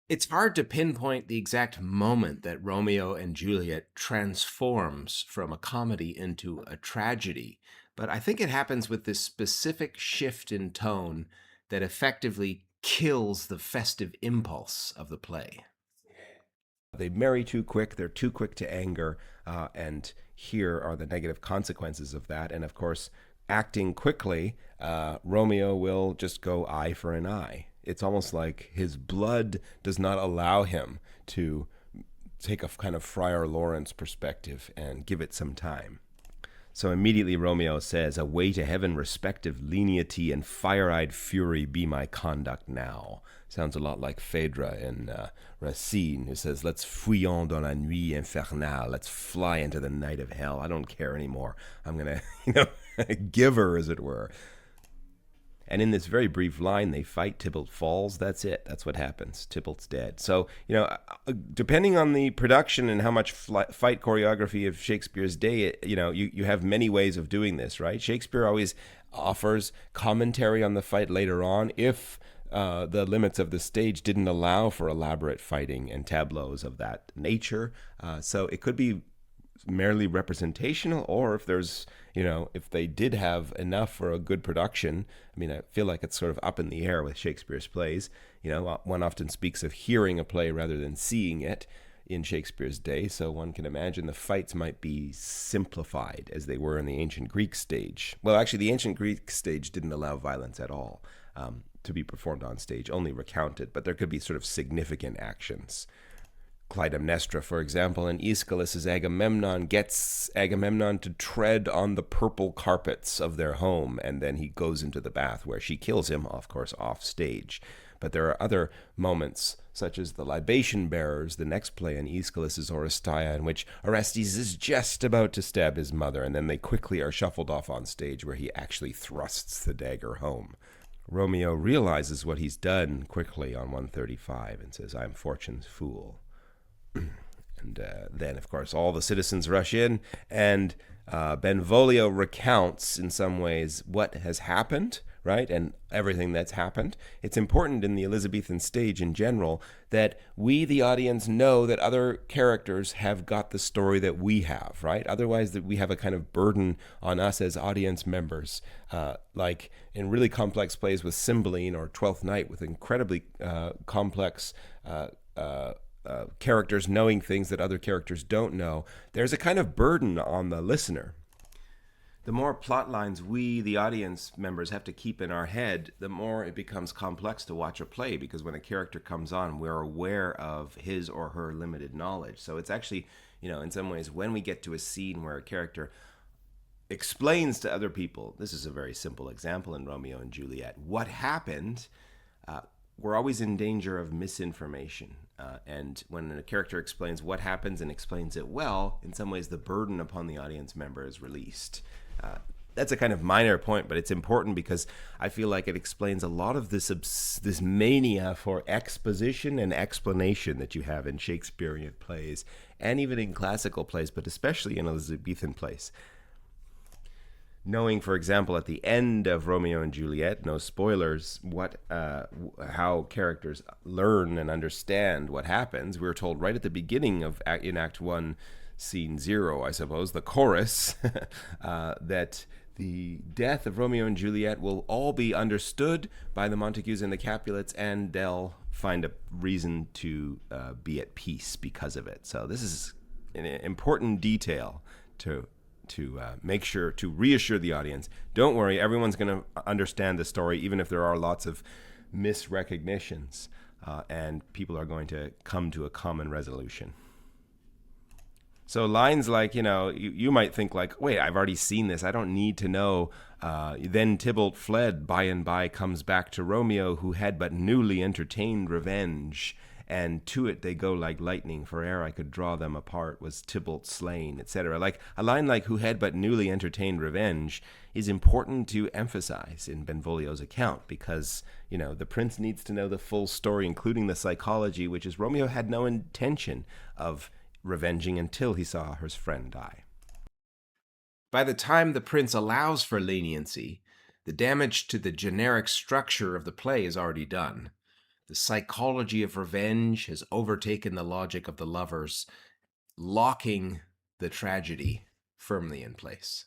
It's hard to pinpoint the exact moment that Romeo and Juliet transforms from a comedy into a tragedy, but I think it happens with this specific shift in tone that effectively kills the festive impulse of the play. They marry too quick, they're too quick to anger, and here are the negative consequences of that. And of course, acting quickly, Romeo will just go eye for an eye. It's almost like his blood does not allow him to take a kind of Friar Lawrence perspective and give it some time. So immediately Romeo says, "Away to heaven, respective lenity and fire-eyed fury be my conduct now." Sounds a lot like Phèdre in Racine, who says, "Let's fuyons dans la nuit infernale. Let's fly into the night of hell. I don't care anymore. I'm going to, give her, as it were." And in this very brief line, they fight. Tybalt falls. That's it. That's what happens. Tybalt's dead. So, depending on the production and how much fight choreography of Shakespeare's day, you have many ways of doing this, right? Shakespeare always offers commentary on the fight later on if the limits of the stage didn't allow for elaborate fighting and tableaus of that nature. So it could be merely representational, or if there's, if they did have enough for a good production. I mean, I feel like it's sort of up in the air with Shakespeare's plays. One often speaks of hearing a play rather than seeing it in Shakespeare's day, so one can imagine the fights might be simplified as they were in the ancient Greek stage. Well, actually, the ancient Greek stage didn't allow violence at all to be performed on stage, only recounted, but there could be sort of significant actions. Clytemnestra, for example, in Aeschylus's Agamemnon, gets Agamemnon to tread on the purple carpets of their home, and then he goes into the bath where she kills him, of course, off stage. But there are other moments, such as the libation bearers, the next play in Aeschylus's Oresteia, in which Orestes is just about to stab his mother, and then they quickly are shuffled off on stage where he actually thrusts the dagger home. Romeo realizes what he's done quickly on 135 and says, "I am fortune's fool." And then, of course, all the citizens rush in, and Benvolio recounts in some ways what has happened, right? And everything that's happened. It's important in the Elizabethan stage in general that we, the audience, know that other characters have got the story that we have, right? Otherwise, that we have a kind of burden on us as audience members, like in really complex plays with Cymbeline or Twelfth Night, with incredibly complex characters knowing things that other characters don't know. There's a kind of burden on the listener. The more plot lines we, the audience members, have to keep in our head, the more it becomes complex to watch a play, because when a character comes on, we're aware of his or her limited knowledge. So it's actually, in some ways, when we get to a scene where a character explains to other people, this is a very simple example in Romeo and Juliet, what happened, we're always in danger of misinformation. And when a character explains what happens and explains it well, in some ways the burden upon the audience member is released. That's a kind of minor point, but it's important because I feel like it explains a lot of this mania for exposition and explanation that you have in Shakespearean plays, and even in classical plays, but especially in Elizabethan plays. Knowing, for example, at the end of Romeo and Juliet, no spoilers, how characters learn and understand what happens. We were told right at the beginning of in Act 1, Scene 0, I suppose, the chorus, that the death of Romeo and Juliet will all be understood by the Montagues and the Capulets, and they'll find a reason to be at peace because of it. So this is an important detail to make sure to reassure the audience. Don't worry, everyone's going to understand the story, even if there are lots of misrecognitions, and people are going to come to a common resolution. So lines like, you might think like, wait, I've already seen this. I don't need to know. Then Tybalt fled, by and by comes back to Romeo, who had but newly entertained revenge. And to it they go like lightning, for ere I could draw them apart was Tybalt slain, etc. Like a line like "who had but newly entertained revenge" is important to emphasize in Benvolio's account, because the prince needs to know the full story, including the psychology, which is Romeo had no intention of revenging until he saw his friend die. By the time the prince allows for leniency, the damage to the generic structure of the play is already done. The psychology of revenge has overtaken the logic of the lovers, locking the tragedy firmly in place.